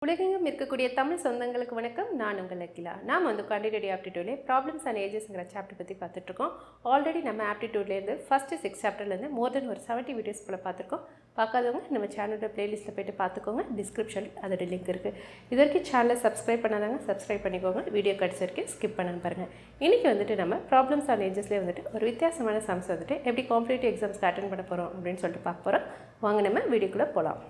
உலகெங்கும் இருக்கக்கூடிய தமிழ் சொந்தங்களுக்கு வணக்கம். நான் உங்கள் அகிலா. நாம் குவான்டிடேட்டிவ் ஆப்டிடியூட்லேயே ப்ராப்ளம்ஸ் அண்ட் ஏஜஸ்ங்கிற சாப்டர் பற்றி பார்த்துட்ருக்கோம். ஆல்ரெடி நம்ம ஆப்டிடியூட்லேருந்து ஃபஸ்ட்டு 6 சாப்டர்லேருந்து மோர் தென் ஒரு 70 வீடியோஸ் போல் பார்த்துருக்கோம். பார்க்காதவங்க நம்ம சேனலோட ப்ளேலிஸ்ட்டில் போய்ட்டு பார்த்துக்கோங்க. டிஸ்கிரிப்ஷனில் அதோட லிங்க் இருக்குது. இது வரைக்கும் சேனலை சப்ஸ்கிரைப் பண்ணாதாங்க சப்ஸ்கிரைப் பண்ணிக்கோங்க. வீடியோ கடைசி வரைக்கும் ஸ்கிப் பண்ணாமல் பாருங்கள். இன்றைக்கி நம்ம ப்ராப்ளம்ஸ் அண்ட் ஏஜஸ்லேயே ஒரு வித்தியாசமான சம்ஸ் எப்படி காம்படிட்டிவ் எக்ஸாம்ஸ்க்கு அட்டென்ட் பண்ண போகிறோம் அப்படின்னு சொல்லிட்டு பார்க்க போகிறோம். வாங்க நம்ம வீடியோக்குள்ளே போகலாம்.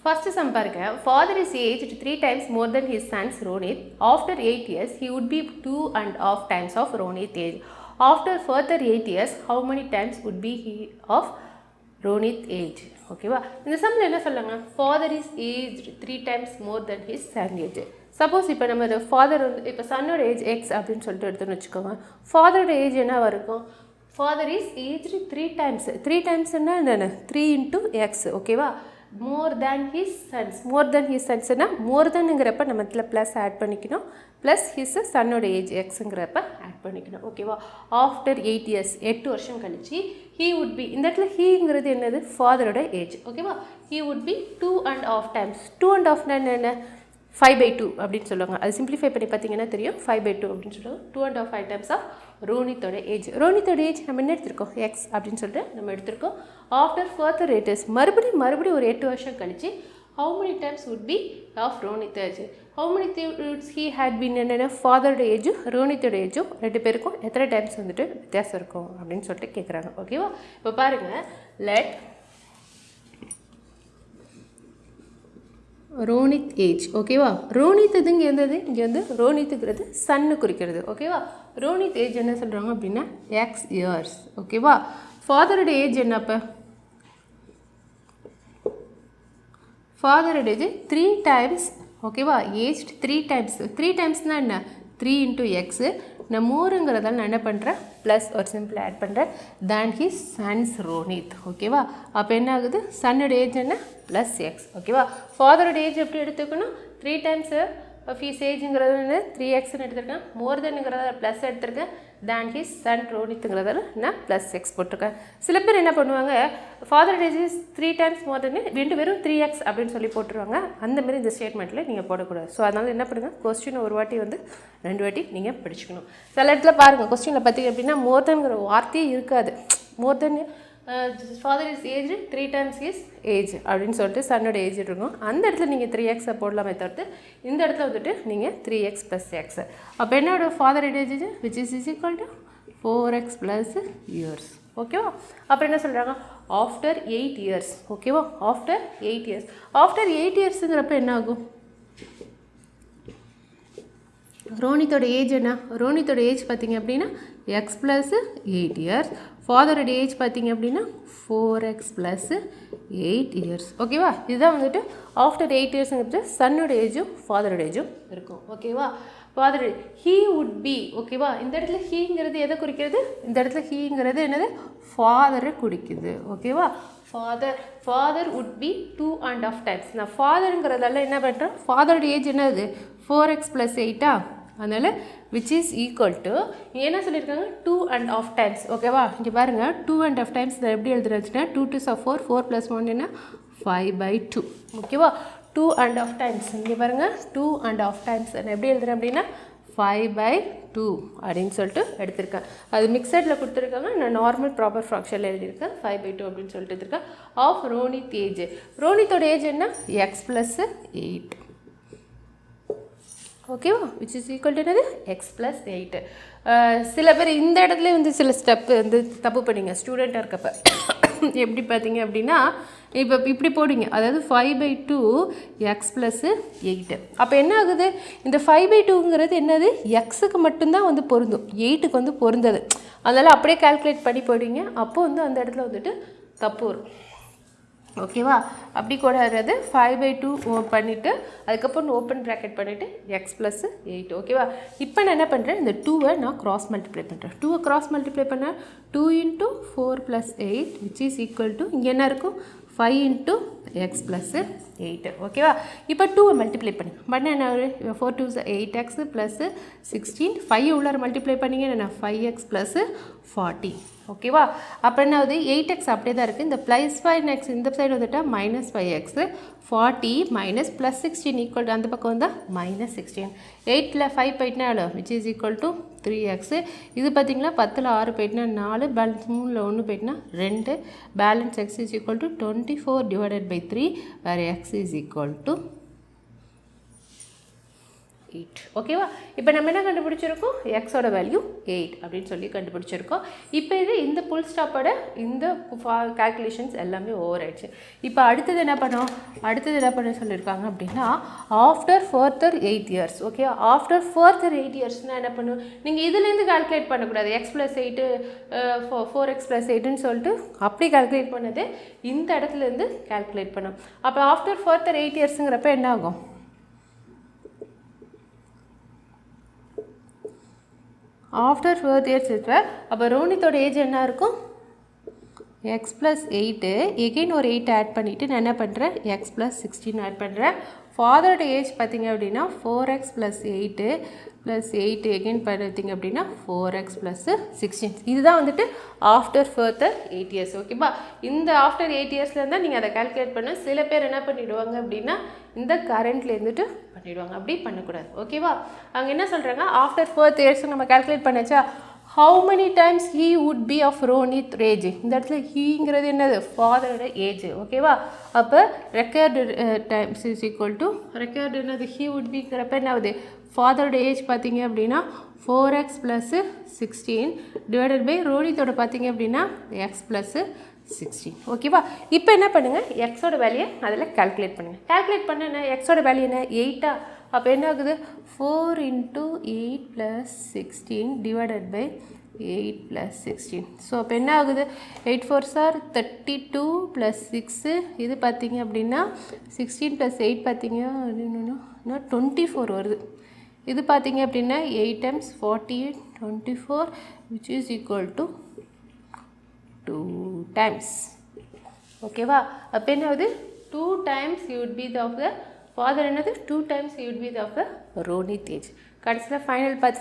First sum பாருங்க. Father is aged 3 times more than his sons Ronit. After 8 years, he would be 2.5 times of Ronit age. After further 8 years, how many times would be he of Ronit age? ஓகேவா? இந்த சம்மில் என்ன சொல்லுங்க? Father is aged 3 times more than his son age. Suppose இப்போ நம்ம father இப்போ சன்னோட age X அப்படின்னு சொல்லிட்டு எடுத்துன்னு வச்சுக்கோங்க. ஃபாதரோட ஏஜ் என்ன இருக்கும்? Father is age 3 times. 3 timesன்னா என்னென்ன? 3 into x. ஓகேவா? more than his sons னா more thanங்கிறப்ப நம்ம இதில் ப்ளஸ் ஆட் பண்ணிக்கணும். ப்ளஸ் his சன்னோட ஏஜ் எக்ஸுங்கிறப்ப ஆட் பண்ணிக்கணும். ஓகேவா? ஆஃப்டர் 8 years 8 வருஷம் கழிச்சு he would be, இந்த இடத்துல ஹீங்கிறது என்னது? ஃபாதரோட ஏஜ். ஓகேவா? he would be 2.5 times. 2.5 என்ன? 5/2 அப்படின்னு சொல்லுவாங்க. அது சிம்பிளிஃபை பண்ணி பார்த்தீங்கன்னா தெரியும். 5/2 அப்படின்னு சொல்லுவாங்க. 2.5 times ஆஃப் ரோனித்தோட ஏஜ். ரோனித்தோட ஏஜ் நம்ம என்ன எடுத்திருக்கோம்? எக்ஸ் அப்படின்னு சொல்லிட்டு நம்ம எடுத்திருக்கோம். ஆஃப்டர் ஃபர்தர் 8 years மறுபடியும் ஒரு 8 வருஷம் கழிச்சு how many times would be of Ronit age? how many times he had been என்னென்ன ஃபாதரோட ஏஜும் ரோனித்தோட ஏஜும் ரெண்டு பேருக்கும் எத்தனை டைம்ஸ் வித்தியாசம் இருக்கும் அப்படின்னு சொல்லிட்டு கேட்குறாங்க. ஓகேவா? இப்போ பாருங்கள், லெட் ரோனித் ஏஜ். ஓகேவா? ரோனித் இங்கே இருந்தது, இங்கே ரோனித்துங்கிறது சன்னு குறிக்கிறது. ஓகேவா? ரோனித் ஏஜ் என்ன சொல்கிறாங்க அப்படின்னா எக்ஸ் இயர்ஸ். ஓகேவா? ஃபாதரோட ஏஜ் என்ன? அப்போ ஃபாதரோட ஏஜ் 3 times. ஓகேவா? Age 3 times. 3 timesனால் என்ன? 3 into x. நான் மோருங்கிறதால நான் என்ன பண்ணுறேன்? ப்ளஸ் ஒரு சிம்பிள் ஆட் பண்ணுறேன். தேன் ஹிஸ் சன்ஸ் ரோனித். ஓகேவா? அப்போ என்ன ஆகுது? சன்னோட ஏஜ் என்ன? Plus X. ஓகேவா? ஃபாதரோட ஏஜ் எப்படி எடுத்துக்கணும்? 3 times ஆஃப் ஹிஸ் ஏஜுங்கிறது என்ன? 3xன்னு எடுத்துருக்கேன். மோர் தென்னுங்கிறத ப்ளஸ் எடுத்துருக்கேன். தேன் ஹிஸ் சன் ரோனித்துங்கிறதால நான் ப்ளஸ் எக்ஸ் போட்டிருக்கேன். சில பேர் என்ன பண்ணுவாங்க? ஃபாதரோட ஏஜ் இஸ் 3 times மோர் தென் வெறும் 3x அப்படின்னு சொல்லி போட்டுருவாங்க. அந்தமாரி இந்த ஸ்டேட்மெண்ட்டில் நீங்கள் போடக்கூடாது. ஸோ அதனால் என்ன பண்ணுங்கள்? கொஸ்டின் ஒரு வாட்டி 2 வாட்டி நீங்கள் படிச்சுக்கணும். சில இடத்துல பாருங்கள், கொஸ்டினில் பார்த்திங்க அப்படின்னா மோர் தென்ங்கிற வார்த்தையே இருக்காது. More then father is age 3 times his age அப்படின்னு சொல்லிட்டு சன்னோட ஏஜ் இருக்கும். அந்த இடத்துல நீங்கள் 3x போடலாமே தவிர்த்து இந்த இடத்துல நீங்கள் 3x + x. அப்போ என்னோட ஃபாதரோட age which is equal to 4x + years. ஓகேவா? அப்புறம் என்ன சொல்கிறாங்க? After 8 years. ஓகேவா? After 8 years. ஆஃப்டர் 8 yearsங்கிறப்ப என்ன ஆகும்? ரோனித்தோட ஏஜ் என்ன? ரோனித்தோட ஏஜ் பார்த்திங்க அப்படின்னா x + 8 years. ஃபாதரோட ஏஜ் பார்த்திங்க அப்படின்னா 4x + 8 years. ஓகேவா? இதுதான் ஆஃப்டர் 8 yearsங்கிறது சன்னோட ஏஜும் ஃபாதரோட ஏஜும் இருக்கும். ஓகேவா? Father he would be. ஓகேவா? இந்த இடத்துல ஹீங்கிறது எதை குறிக்கிறது? இந்த இடத்துல ஹீங்கிறது என்னது? ஃபாதரை குறிக்குது. ஓகேவா? Father would be 2.5 times. நான் ஃபாதருங்கிறதால என்ன பண்ணுறேன்? ஃபாதரோட ஏஜ் என்னது? 4x + 8. அதனால் விச் இஸ் ஈக்குவல் டு என்ன சொல்லியிருக்காங்க? 2.5 times. ஓகேவா? இங்கே பாருங்கள், 2.5 times நான் எப்படி எழுதுறதுன்னா 2 2 4 4 + 1 என்ன? 5/2. ஓகேவா? 2.5 times. இங்கே பாருங்கள், 2.5 times நான் எப்படி எழுதுறேன் அப்படின்னா 5/2 அப்படின்னு சொல்லிட்டு எடுத்திருக்கேன். அது மிக்சடில் கொடுத்துருக்காங்க. நான் நார்மல் ப்ராப்பர் ஃப்ராக்ஷனில் எழுதியிருக்கேன். 5/2 அப்படின்னு சொல்லிட்டு எடுத்திருக்கேன். Of Ronit age. ரோனித்தோட ஏஜ் என்ன? x + 8. ஓகேவா? விச் இஸ் ஈக்குவல் டு என்னது? x + 8. சில பேர் இந்த இடத்துல சில ஸ்டெப்பு தப்பு பண்ணிங்க ஸ்டூடெண்ட்டாக இருக்கப்போ. எப்படி பார்த்தீங்க அப்படின்னா இப்போ இப்படி போடுங்க, அதாவது 5/2 x + 8. அப்போ என்ன ஆகுது? இந்த 5/2ங்கிறது என்னது? எக்ஸுக்கு மட்டும்தான் பொருந்தும், 8க்கு பொருந்தது. அதனால் அப்படியே கால்குலேட் பண்ணி போடுவீங்க. அப்போது அந்த இடத்துல தப்பு வரும். ஓகேவா? அப்படி கூட வராது. 5/2 பண்ணிவிட்டு அதுக்கப்புறம் ஓப்பன் ப்ராக்கெட் பண்ணிவிட்டு x + 8. ஓகேவா? இப்போ நான் என்ன பண்ணுறேன்? இந்த 2வை நான் கிராஸ் மல்டிப்ளை பண்ணுறேன். 2வை கிராஸ் மல்டிப்ளை பண்ணால் 2 × 4 + 8 விச் இஸ் ஈக்குவல் டு இங்கே என்ன இருக்கும்? 5 × x + 8. ஓகேவா? இப்போ 2வை மல்டிப்ளை பண்ண என்ன? 4 2 8x + 16. 5 உள்ளார மல்டிப்ளை பண்ணிங்க என்ன? 5x + 40. ஓகேவா? அப்போ என்ன ஆகுது, 8x அப்படியே தான் இருக்குது. இந்த ப்ளஸ் 5x இந்த சைடு வந்துட்டால் minus 5x, 40 minus plus 16 equal to அந்த பக்கம் வந்தால் மைனஸ் 16. 8ல் 5 போயிட்டுனா எவ்வளோ, which is equal to 3x. இது பார்த்திங்கன்னா 10ல் 6 போயிட்டுனா 4, பேலன்ஸ் 3ல் 1 போயிட்டுனா 2, balance x is equal to 24 divided by 3, வேறு x இஸ் ஈக்குவல் டு 8. ஓகேவா? இப்போ நம்ம என்ன கண்டுபிடிச்சிருக்கோம், எக்ஸோட வேல்யூ 8 அப்படின்னு சொல்லி கண்டுபிடிச்சிருக்கோம். இப்போ இது இந்த புல் ஸ்டாப்போட இந்த கால்குலேஷன்ஸ் எல்லாமே ஓவர் ஆயிடுச்சு. இப்போ அடுத்தது என்ன பண்ண சொல்லியிருக்காங்க அப்படின்னா, after further 8 years. Okay, after further 8 இயர்ஸ்னால் என்ன பண்ணும், நீங்கள் இதுலேருந்து கால்குலேட் பண்ணக்கூடாது. x + 8 4x + 8ன்னு சொல்லிட்டு அப்படி கால்குலேட் பண்ணது இந்த இடத்துலேருந்து கால்குலேட் பண்ணும். அப்போ ஆஃப்டர் ஃபர்தர் 8 இயர்ஸுங்கிறப்ப என்ன ஆகும், ஆஃப்டர் 4 இயர்ஸ் இருக்க. அப்போ ரோனித்தோட ஏஜ் என்ன இருக்கும், x + 8, எகெயின் ஒரு 8 ஆட் பண்ணிவிட்டு நான் என்ன பண்ணுறேன், x + 16 ஆட் பண்ணுறேன். ஃபாதரோட ஏஜ் பார்த்திங்க அப்படின்னா 4x + 8 + 8 எகெயின் பார்த்திங்க அப்படின்னா 4x + 16. இதுதான் வந்துட்டு ஆஃப்டர் ஃபர்தர் 8 இயர்ஸ். ஓகேப்பா, இந்த ஆஃப்டர் 8 இயர்ஸில் இருந்தால் நீங்கள் அதை கால்குலேட் பண்ண. சில பேர் என்ன பண்ணிவிடுவாங்க அப்படின்னா இந்த கரண்ட்டில் இருந்துட்டு பண்ணிவிடுவாங்க. அப்படி பண்ணக்கூடாது. ஓகேவா, அவங்க என்ன சொல்கிறாங்க, ஆஃப்டர் 4 இயர்ஸ் நம்ம calculate பண்ணச்சா, how many times he would be of Ronit age. இந்த இடத்துல ஹீங்கிறது என்னது, ஃபாதரோட ஏஜ். ஓகேவா, அப்போ record times is equal to record என்னது, he would beங்கிறப்ப என்ன ஆகுது, ஃபாதரோட ஏஜ் பார்த்தீங்க அப்படின்னா 4x + 16 டிவைடட் பை ரோனித்தோட பார்த்தீங்க அப்படின்னா x + 16. ஓகேவா, இப்போ என்ன பண்ணுங்கள், எக்ஸோட வேல்யூ அதில் கால்குலேட் பண்ணுங்கள். கால்குலேட் பண்ண என்ன, எக்ஸோட வேல்யூ என்ன 8. அப்போ என்ன ஆகுது, 4 × 8 + 16 டிவைடட் பை 8 + 16. ஸோ அப்போ என்ன ஆகுது, 8 4s are 32 + 6, இது பார்த்தீங்க அப்படின்னா 16 + 8 பார்த்தீங்க அப்படின்னா 24 வருது. இது பார்த்தீங்க அப்படின்னா 8 × 40 24 which is equal to 2 times. ஓகேவா, அப்போ என்ன ஆகுது, 2 times you would be the of the father, என்னது 2 times you would be the of the Ronit age. கடைசியில்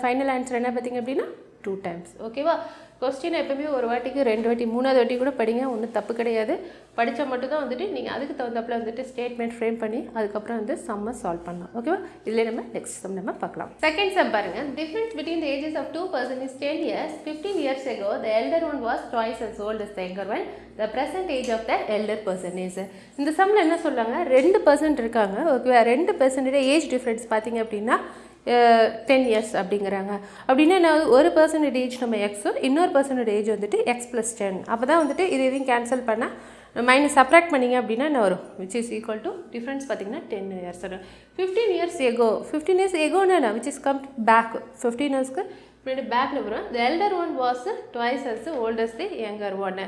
ஃபைனல் ஆன்சர் என்ன பார்த்தீங்க அப்படின்னா 2 times. ஓகேவா, கொஸ்டின் எப்பவுமே ஒரு வாட்டிக்கு 2 வாட்டி 3வது வாட்டி கூட படிங்க, ஒன்றும் தப்பு கிடையாது. படித்தா மட்டும்தான் வந்துட்டு நீங்கள் அதுக்கு தகுந்தப்பில் வந்துட்டு ஸ்டேட்மெண்ட் ஃப்ரேம் பண்ணி அதுக்கப்புறம் வந்து சம்மை சால்வ் பண்ணலாம். ஓகேவா, இதில் நம்ம நெக்ஸ்ட் சம் நம்ம பார்க்கலாம். செகண்ட் சம் பாருங்கள். Difference between the ages of 2 persons is 10 years. 15 years ago the elder one was twice as old as the younger one. The present age of the elder person is. இந்த சம்மில் என்ன சொல்கிறாங்க, 2% இருக்காங்க. ஓகேவா, 2% age difference பார்த்தீங்க அப்படின்னா 10 years அப்படிங்கிறாங்க. அப்படின்னா நான் ஒரு பர்சன்டேஜ் நம்ம எக்ஸும் இன்னொரு பர்சன்டேஜ் வந்துட்டு x + 10. அப்போ தான் வந்துட்டு இது எதையும் கேன்சல் பண்ணால் மைனஸ் சப்ராக்ட் பண்ணிங்க அப்படின்னா என்ன வரும், which is equal to difference பார்த்தீங்கன்னா 10 இயர்ஸ் வரும். 15 இயர்ஸ் எகோனா விச் இஸ் கம் பேக், 15 இயர்ஸ்க்கு முன்னாடி பேக்கில் வரும். The elder one was twice as old as the younger one.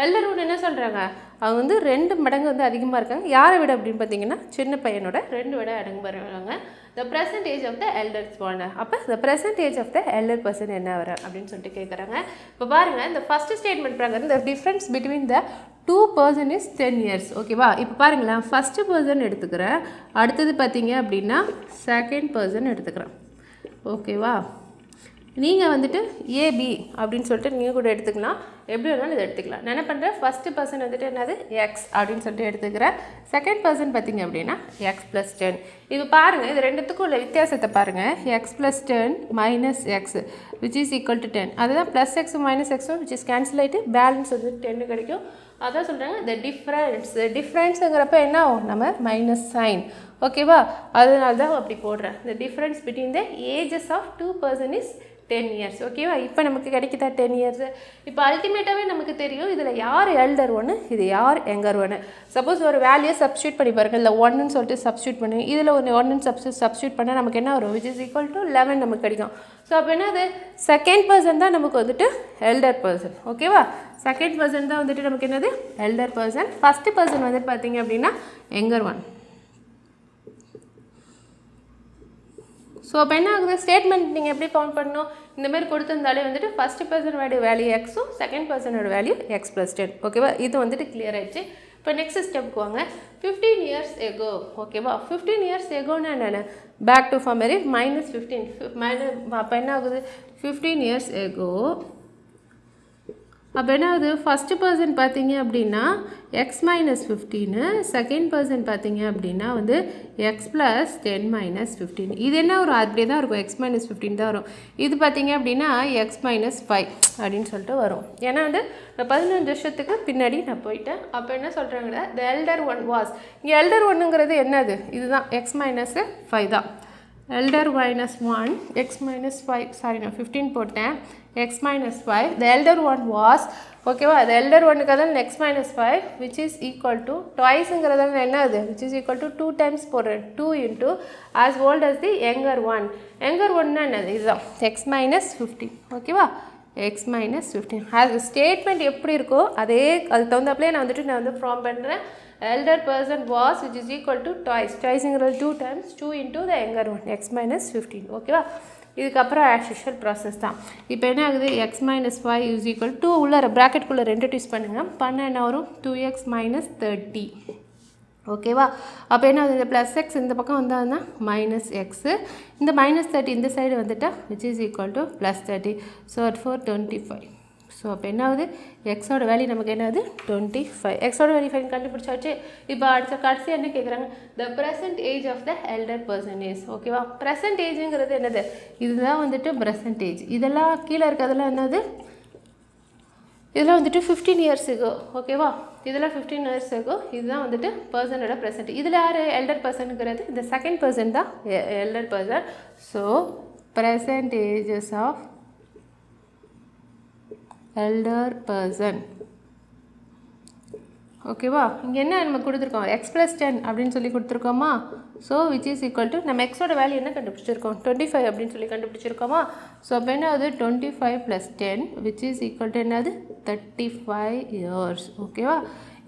Elder one என்ன சொல்கிறாங்க, அவங்க வந்து 2 மடங்கு வந்து அதிகமாக இருக்காங்க. யாரை விட அப்படின்னு பார்த்தீங்கன்னா சின்ன பையனோட 2 விட அதிகமாக இருக்காங்க. The present age of the elders one. அப்போ the present age of the elder person என்ன வரும் அப்படின்னு சொல்லிட்டு கேட்குறாங்க. இப்போ பாருங்கள், இந்த ஃபஸ்ட்டு ஸ்டேட்மெண்ட் பிரகாரம் த difference between the 2 person is 10 years. ஓகேவா, இப்போ பாருங்களேன், ஃபஸ்ட்டு பர்சன் எடுத்துக்கிறேன், அடுத்தது பார்த்தீங்க அப்படின்னா செகண்ட் பர்சன் எடுத்துக்கிறேன். ஓகேவா, நீங்கள் வந்துட்டு ஏபி அப்படின்னு சொல்லிட்டு நீங்கள் கூட எடுத்துக்கலாம், எப்படி வேணாலும் இதை எடுத்துக்கலாம். நான் என்ன பண்ணுறேன், ஃபஸ்ட்டு பர்சன் வந்துட்டு என்னது எக்ஸ் அப்படின்னு சொல்லிட்டு எடுத்துக்கிறேன். செகண்ட் பர்சன் பார்த்திங்க அப்படின்னா x + 10. இப்போ பாருங்கள், இது ரெண்டுத்துக்கும் உள்ள வித்தியாசத்தை பாருங்கள். x + 10 - x which is equal to 10. அதுதான் ப்ளஸ் எக்ஸும் மைனஸ் எக்ஸும் which is கேன்சல் ஆகிட்டு பேலன்ஸ் வந்து 10 கிடைக்கும். அதான் சொல்கிறாங்க த டிஃப்ரென்ஸுங்கிறப்ப என்ன ஆகும், நம்ம மைனஸ் சைன். ஓகேவா, அதனால தான் அப்படி போடுறேன். The difference between the ages of 2 person is 10 years. ஓகேவா, இப்போ நமக்கு கிடைக்குதா 10 years. இப்போ அல்டிமேட்டாகவே நமக்கு தெரியும் இதில் யார் எல்டர் ஒன்று, இது யார் யங்கர் ஒன்று. சப்போஸ் ஒரு வேல்யூ சப்ஸ்டியூட் பண்ணி பாருங்கள், இல்லை 1ன்னு சொல்லிட்டு சப்ஸ்டியூட் பண்ணி இதில் ஒரு 1ன்னு சப்ஸ்டியூட் பண்ணால் நமக்கு என்ன வரும், which is equal to 11 நமக்கு கிடைக்கும். ஸோ அப்போ என்னது, செகண்ட் பர்சன் தான் நமக்கு வந்துட்டு எல்டர் பர்சன். ஓகேவா, செகண்ட் பர்சன் தான் வந்துட்டு நமக்கு என்னது எல்டர் பர்சன். ஃபஸ்ட்டு பர்சன் வந்துட்டு பார்த்தீங்க அப்படின்னா யங்கர் ஒன். ஸோ அப்போ என்ன ஆகுது, ஸ்டேட்மெண்ட் நீங்கள் எப்படி கவுண்ட் பண்ணணும், இந்த மாதிரி கொடுத்துருந்தாலே வந்துட்டு ஃபஸ்ட்டு பர்சனோட வேல்யூ எக்ஸும் செகண்ட் பர்சனோட வேல்யூ x + 10. ஓகேவா, இது வந்துட்டு கிளியர் ஆகிடுச்சு. இப்போ நெக்ஸ்ட் ஸ்டெப்க்கு வாங்க. 15 years ago. ஓகேவா, 15 years agoன்னா என்னென்ன, பேக் டு ஃபார்ம் வெரி -15 அப்போ என்ன ஆகுது, 15 years ago அப்போ என்ன ஆகுது, ஃபஸ்ட்டு பர்சன் பார்த்தீங்க அப்படின்னா எக்ஸ் மைனஸ் 15, செகண்ட் பர்சன் பார்த்தீங்க அப்படின்னா வந்து எக்ஸ் ப்ளஸ் 10 மைனஸ் 15. இது என்ன வரும், அப்படியே தான் இருக்கும், எக்ஸ் மைனஸ் 15 தான் வரும். இது பார்த்தீங்க அப்படின்னா எக்ஸ் மைனஸ் 5 அப்படின்னு சொல்லிட்டு வரும். ஏன்னா வந்து நான் 15 வருஷத்துக்கு பின்னாடி நான் போயிட்டேன். அப்போ என்ன சொல்கிறாங்கன்னா த எல்டர் ஒன் வாஸ், இங்கே எல்டர் ஒன்றுங்கிறது என்னது, இதுதான் எக்ஸ் மைனஸ் 5 தான். elder minus 1 x minus 5, sorry நான் 15 போட்டேன், x minus 5, the elder one was, ஓகேவா, the elder one கதான் x minus 5 which is equal to twiceங்கிறதால என்ன அது, which is equal to 2 times போடுறேன், 2 into as old as the younger one. younger one என்னது, இதுதான் x minus 15, ஓகேவா, x minus 15. as statement எப்படி இருக்கோ அதே அதுக்கு தகுந்தாப்பிலே நான் வந்து ஃபார்ம் பண்ணுறேன். elder person was which is equal to twiceங்கிறது 2 times 2 into the younger one x minus 15, ஓகேவா. இதுக்கப்புறம் as usual ப்ராசஸ் தான். இப்போ என்ன ஆகுது, x minus 5 is equal to உள்ள ப்ராக்கெட்குள்ளே 2 யூஸ் பண்ணுங்கள், பண்ண என்ன வரும் 2x minus 30, ஓகேவா. அப்போ என்ன ஆகுது, இந்த ப்ளஸ் எக்ஸ் இந்த பக்கம் வந்தால்னா மைனஸ் எக்ஸு, இந்த மைனஸ் 30 இந்த சைடு வந்துட்டால் which is equal to plus 30, so at 425. So அப்போ என்ன ஆகுது, எக்ஸோட வேல்யூ நமக்கு என்ன ஆகுது 25. எக்ஸோட வேல்யூ ஃபைன் கண்டுபிடிச்சாச்சு. இப்போ அடுத்த கடைசி என்ன கேட்குறாங்க, the present age of the elder person is, ஓகேவா. ப்ரெசன்ட் ஏஜுங்கிறது என்னது, இதுதான் வந்துட்டு ப்ரெசன்ட் ஏஜ். இதெல்லாம் கீழே இருக்கிறதெல்லாம் என்னது, இதெல்லாம் வந்துட்டு 15 years ago, ஓகேவா. இதெல்லாம் 15 years ago. இதுதான் வந்துட்டு பர்சனோட ப்ரெசன்ட். இதில் யார் எல்டர் பர்சனுங்கிறது, இந்த செகண்ட் பர்சன் தான் elder person. So present ages of elder person, ஓகேவா. இங்கே என்ன நம்ம கொடுத்துருக்கோம், எக்ஸ் ப்ளஸ் 10 அப்படின்னு சொல்லி கொடுத்துருக்கோமா. So which is equal to நம்ம எக்ஸோட வேல்யூ என்ன கண்டுபிடிச்சிருக்கோம் 25 அப்படின்னு சொல்லி கண்டுபிடிச்சிருக்கோமா. ஸோ அப்போ என்ன ஆகுது 25 + 10 விச் இஸ் ஈக்குவல் டு என்னது 35 years, ஓகேவா.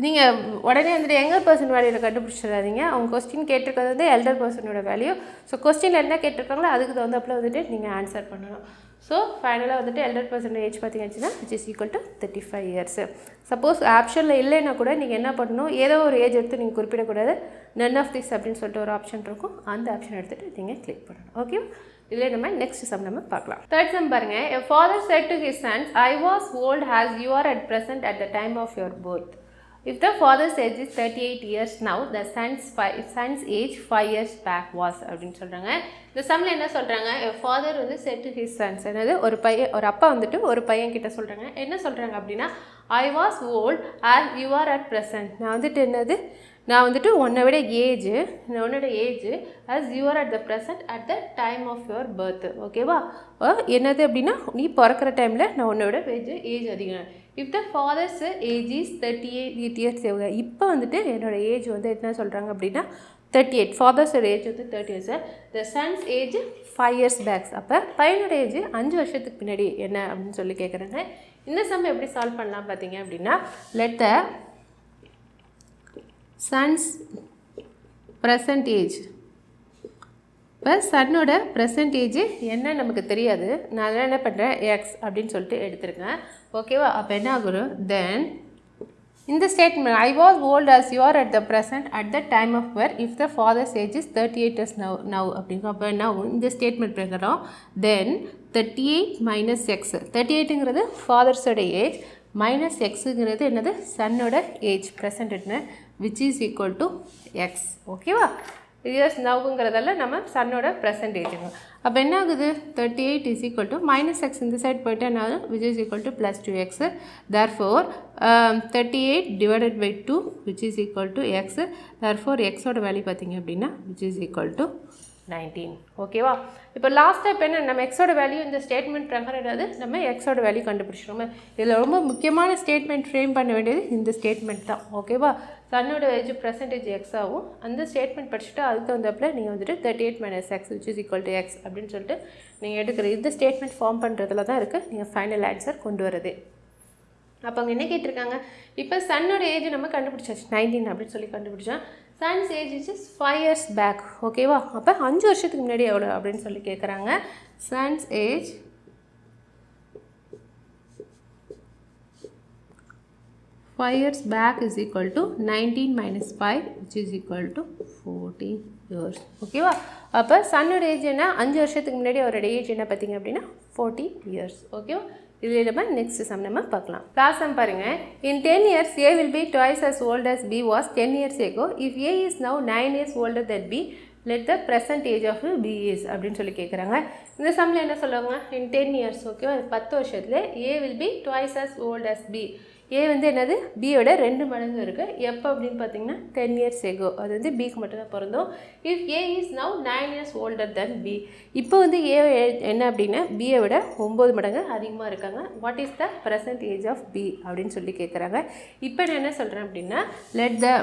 நீங்கள் உடனே வந்துட்டு எங்கர் பர்சன் வேல்யூவில் கண்டுபிடிச்சிடாதீங்க. அவங்க கொஸ்டின் கேட்டிருக்கிறது வந்து எல்டர் பர்சனோட வேல்யூ. ஸோ கொஸ்டின் என்ன கேட்டிருக்காங்களோ அதுக்கு தகுந்தப்பில் வந்துட்டு நீங்கள் ஆன்சர் பண்ணணும். ஸோ ஃபைனலாக வந்துட்டு எல்டர் பர்சன் ஏஜ் பார்த்தீங்கன்னா which is equal to 35 years. Suppose ஆப்ஷனில் இல்லைன்னா கூட நீங்கள் என்ன பண்ணணும், ஏதோ ஒரு ஏஜ் எடுத்து நீங்கள் குறிப்பிடக்கூடாது. நன் ஆஃப் திஸ் அப்படின்னு சொல்லிட்டு ஒரு ஆப்ஷன் இருக்கும், அந்த ஆப்ஷன் எடுத்துகிட்டு நீங்கள் கிளிக் பண்ணணும், ஓகே. இதில் நம்ம நெக்ஸ்ட் சம் நம்ம பார்க்கலாம். தேர்ட் சம் பாருங்கள். A father said to his sons, I was old as you are at present at the time of your birth. If the father's age is 38 years now, the son's age 5 years back was அப்படின்னு சொல்கிறாங்க. இந்த சம்மில் என்ன சொல்கிறாங்க, father வந்து said to his sons, என்னது ஒரு அப்பா வந்துட்டு ஒரு பையன் கிட்ட சொல்கிறாங்க. என்ன சொல்கிறாங்க அப்படின்னா, I was old as you are at present. நான் வந்துட்டு என்னது, நான் வந்துட்டு உன்னோட age as you are at the present at the time of your birth, ஓகேவா. என்னது அப்படின்னா, நீ பிறக்கிற டைமில் நான் உன்னோட ஏஜ் அதிகம். If the fathers age is 38 years, இப்போ வந்துட்டு என்னோடய ஏஜ் வந்து என்ன சொல்கிறாங்க அப்படின்னா 38. ஃபாதர்ஸோட ஏஜ் வந்து 30 years. த சன்ஸ் ஏஜ் 5 years பேக்ஸ். அப்போ பையனோட ஏஜ் 5 வருஷத்துக்கு பின்னாடி என்ன அப்படின்னு சொல்லி கேட்குறாங்க. இந்த சம் எப்படி சால்வ் பண்ணலாம் பார்த்தீங்க அப்படின்னா, லெட் த சன்ஸ் ப்ரெசன்ட் ஏஜ், இப்போ சன்னோட ப்ரெசன்டேஜ் என்ன நமக்கு தெரியாது, நான் அதெல்லாம் என்ன பண்ணுறேன் எக்ஸ் அப்படின்னு சொல்லிட்டு எடுத்துருக்கேன், ஓகேவா. அப்போ என்ன ஆகும், தென் இந்த statement I was old as you are at the present at the time of birth if the father's age is 38 years now அப்படிங்க. அப்போ என்ன இந்த ஸ்டேட்மெண்ட் பிரகாரம் தென் 38 minus x, 38ங்கிறது ஃபாதர்ஸோட ஏஜ் மைனஸ் எக்ஸுங்கிறது என்னது சன்னோட ஏஜ் ப்ரெசன்ட்னு which is equal to x, ஓகேவா. இயர்ஸ் நவுங்கிறதால நம்ம சன்னோட ப்ரெசன்டேஜுங்க. அப்போ என்ன ஆகுது 38 is equal to minus x இந்த சைட் போய்ட்டு என்ன ஆகுது which is equal to plus 2x. Therefore 38 divided by 2 which is equal to x. Therefore எக்ஸோட வேல்யூ பார்த்தீங்க அப்படின்னா விச் இஸ் ஈக்குவல் டு 19, ஓகேவா. இப்போ லாஸ்ட்டாக இப்போ என்ன, நம்ம எக்ஸோட வேல்யூ இந்த ஸ்டேட்மெண்ட் பிரகாரம் என்னது நம்ம எக்ஸோட வேல்யூ கண்டுபிடிச்சிருக்கோம். இதில் ரொம்ப முக்கியமான ஸ்டேட்மெண்ட் ஃப்ரேம் பண்ண வேண்டியது இந்த ஸ்டேட்மெண்ட் தான், ஓகேவா. சன்னோட ஏஜ் ப்ரெசன்டேஜ் எக்ஸ் ஆகும். அந்த ஸ்டேட்மெண்ட் படிச்சுட்டு அதுக்கு வந்தப்பில் நீங்கள் வந்துட்டு 38 minus x which is equal to x அப்படின்னு சொல்லிட்டு நீங்கள் எடுக்கிற இந்த ஸ்டேட்மெண்ட் ஃபார்ம் பண்ணுறதுல தான் இருக்குது நீங்கள் ஃபைனல் ஆன்சர் கொண்டு வரது. அப்போ அங்கே என்ன கேட்டிருக்காங்க, இப்போ சன்னோட ஏஜ் நம்ம கண்டுபிடிச்சாச்சு 19 அப்படின்னு சொல்லி கண்டுபிடிச்சோம். Son's age is 5 years back, ஓகேவா. அப்போ 5 வருஷத்துக்கு முன்னாடி எவ்வளோ அப்படின்னு சொல்லி கேட்குறாங்க. Son's age 5 years back is equal to 19 minus 5 which is equal to 14 years, ஓகேவா. அப்போ சன்னோட ஏஜ் என்ன 5 வருஷத்துக்கு முன்னாடி அவரோட ஏஜ் என்ன பார்த்தீங்க அப்படின்னா 40 years, ஓகேவா. இதில் நம்ம நெக்ஸ்ட் சம் நம்ம பார்க்கலாம். லாஸ்ட் சம் பாருங்கள். In 10 years A will be twice as old as B was 10 years ago. If A is now 9 years older than B, let the present age of B is அப்படின்னு சொல்லி கேட்குறாங்க. இந்த சம்மில் என்ன சொல்லுவாங்க? In 10 years ஓகேவா 10 வருஷத்தில் A will be twice as old as B. ஏ வந்து என்னது பியோட 2 மடங்கு இருக்குது. எப்போ அப்படின்னு பார்த்தீங்கன்னா 10 years ago. அது வந்து பிக்கு மட்டும்தான் பொருந்தும். If A is now 9 years older than B. இப்போ வந்து ஏ என்ன அப்படின்னா பியை விட 9 மடங்கு அதிகமாக இருக்காங்க. What is the present age of B அப்படின்னு சொல்லி கேட்குறாங்க. இப்போ நான் என்ன சொல்கிறேன் அப்படின்னா let the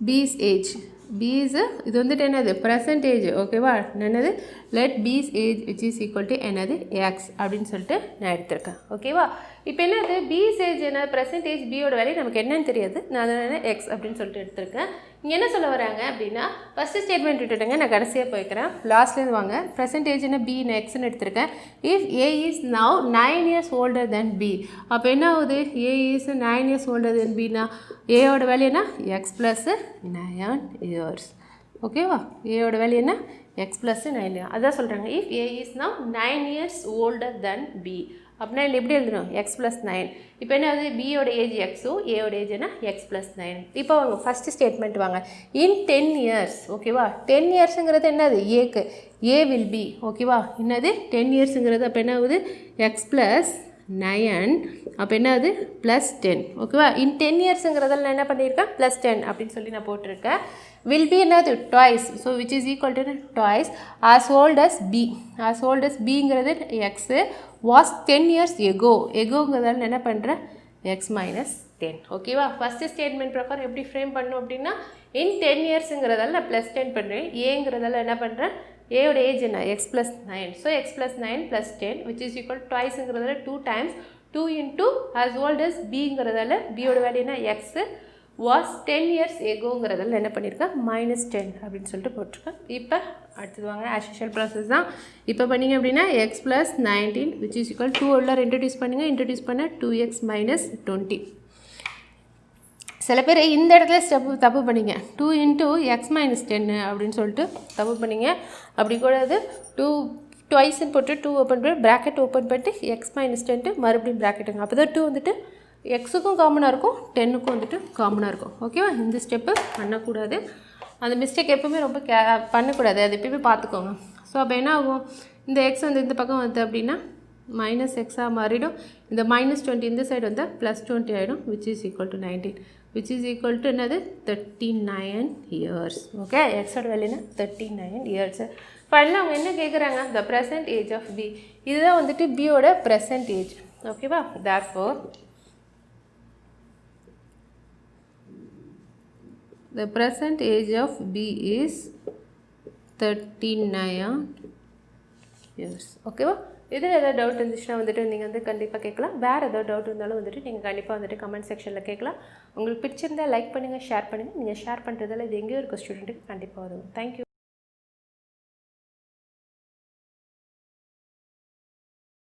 B's age B's இது வந்துட்டு என்னது ப்ரெசன்டேஜ் ஓகேவா என்னது let B's age which is equal to என்னது எக்ஸ் அப்படின்னு சொல்லிட்டு நான் எடுத்திருக்கேன் ஓகேவா. இப்போ என்னது பீஸ் ஏஜ் என்ன ப்ரெசன்டேஜ் பியோட வேலையை நமக்கு என்னன்னு தெரியாது. நான் அதனால் எக்ஸ் அப்படின்னு சொல்லிட்டு எடுத்திருக்கேன். இங்கே என்ன சொல்ல வராங்க அப்படின்னா ஃபஸ்ட்டு ஸ்டேட்மெண்ட் விட்டுட்டேங்க, நான் கடைசியாக போய்க்கிறேன். லாஸ்ட்லேருந்து வாங்க. ப்ரெசன்டேஜ்னா பி நான் எக்ஸ்ன்னு எடுத்திருக்கேன். If A is now 9 years older than B, அப்போ என்ன ஆகுது A is 9 years older than பின்னா ஏயோட வேல்யூ என்ன எக்ஸ் ப்ளஸ் 9 years ஓகேவா. ஏயோட வேல்யூ என்ன எக்ஸ் ப்ளஸ் 9. அதான் சொல்கிறாங்க if A is now 9 years older than B அப்படின்னா எப்படி எழுதணும் எக்ஸ் ப்ளஸ் 9. இப்போ என்ன ஆகுது பியோட ஏஜ் எக்ஸும் ஏயோட ஏஜ் என்ன எக்ஸ் ப்ளஸ் 9. இப்போ வாங்க ஃபஸ்ட்டு ஸ்டேட்மெண்ட் வாங்க. இன் 10 years ஓகேவா. 10 yearsங்கிறது என்னது ஏக்கு ஏ வில் பி ஓகேவா. என்னது 10 yearsங்கிறது அப்போ என்ன ஆகுது எக்ஸ் ப்ளஸ் 9 அப்போ என்ன ஆகுது ப்ளஸ் 10 ஓகேவா. இன் 10 yearsங்கிறதில் நான் என்ன பண்ணியிருக்கேன் ப்ளஸ் 10 அப்படின்னு சொல்லி நான் போட்டிருக்கேன். will be என்னது twice, so which is equal to twice as old as b. as old as bங்கிறது x was 10 years agoங்கிறதால என்ன பண்ணுறேன் x minus 10 ஓகேவா. ஃபஸ்ட்டு ஸ்டேட்மெண்ட் ப்ரொஃபர் எப்படி ஃப்ரேம் பண்ணும் அப்படின்னா இன் 10 yearsங்கிறதால நான் ப்ளஸ் 10 பண்ணுறேன். ஏங்கிறதால என்ன பண்ணுறேன் ஏயோட ஏஜ் என்ன X plus 9. So x plus 9 plus 10 which is equal ட்வைஸுங்கிறதால 2 times 2 into as old as பிங்கிறதால பியோட வேல்யூ என்ன எக்ஸு was 10 years agoங்கிறதால என்ன பண்ணியிருக்கேன் minus 10 அப்படின்னு சொல்லிட்டு போட்டிருக்கேன். இப்போ அடுத்தது வாங்க as usual ப்ராசஸ் தான். இப்போ பண்ணிங்க அப்படின்னா X plus 19 which is equal 2 உள்ளார இன்ட்ரடியூஸ் பண்ணுங்கள். இன்ட்ரடியூஸ் பண்ண 2x minus 20. சில பேர் இந்த இடத்துல தப்பு பண்ணிங்க 2 into x minus 10 அப்படின்னு சொல்லிட்டு தப்பு பண்ணிங்க. அப்படி கூடாது. 2 ட்வைஸ்ன்னு போட்டு 2 ஓப்பன் பண்ணி ப்ராக்கெட் ஓப்பன் பண்ணிட்டு எக்ஸ் மைனஸ் 10 மறுபடியும் ப்ராக்கெட்டுங்க. அப்போ தான் 2 வந்துட்டு எக்ஸுக்கும் காமனாக இருக்கும் 10க்கும் வந்துட்டு காமனாக இருக்கும் ஓகேவா. இந்த ஸ்டெப்பு பண்ணக்கூடாது. அந்த மிஸ்டேக் எப்போவுமே ரொம்ப பண்ணக்கூடாது. அது எப்போயுமே பார்த்துக்கோங்க. ஸோ அப்போ என்ன ஆகும் இந்த எக்ஸ் வந்து இந்த பக்கம் வந்து அப்படின்னா மைனஸ் எக்ஸாக மாறிடும். இந்த minus 20 இந்த சைடு வந்தால் ப்ளஸ் 20 ஆகிடும் which is equal to 19 which is equal to என்னது 39 years ஓகே. எக்ஸோட வேல்யூனா 39 years. ஃபைனலாக அவங்க என்ன கேட்குறாங்க the present age of b. இதுதான் வந்துட்டு பியோட present age ஓகேவா. therefore the present age of b is 39 years ஓகேவா. இதில் ஏதாவது டவுட் இருந்துச்சுன்னா வந்துட்டு நீங்கள் வந்து கண்டிப்பாக கேட்கலாம். வேறு ஏதாவது டவுட் இருந்தாலும் வந்துட்டு நீங்கள் கண்டிப்பாக வந்துட்டு கமெண்ட் செக்ஷனில் கேட்கலாம். உங்களுக்கு பிடிச்சிருந்தால் லைக் பண்ணுங்கள், ஷேர் பண்ணுங்கள். நீங்கள் ஷேர் பண்ணுறதால இது எங்கேயோ இருக்க ஸ்டூடெண்ட்டுக்கு கண்டிப்பாக வரும். தேங்க்யூ.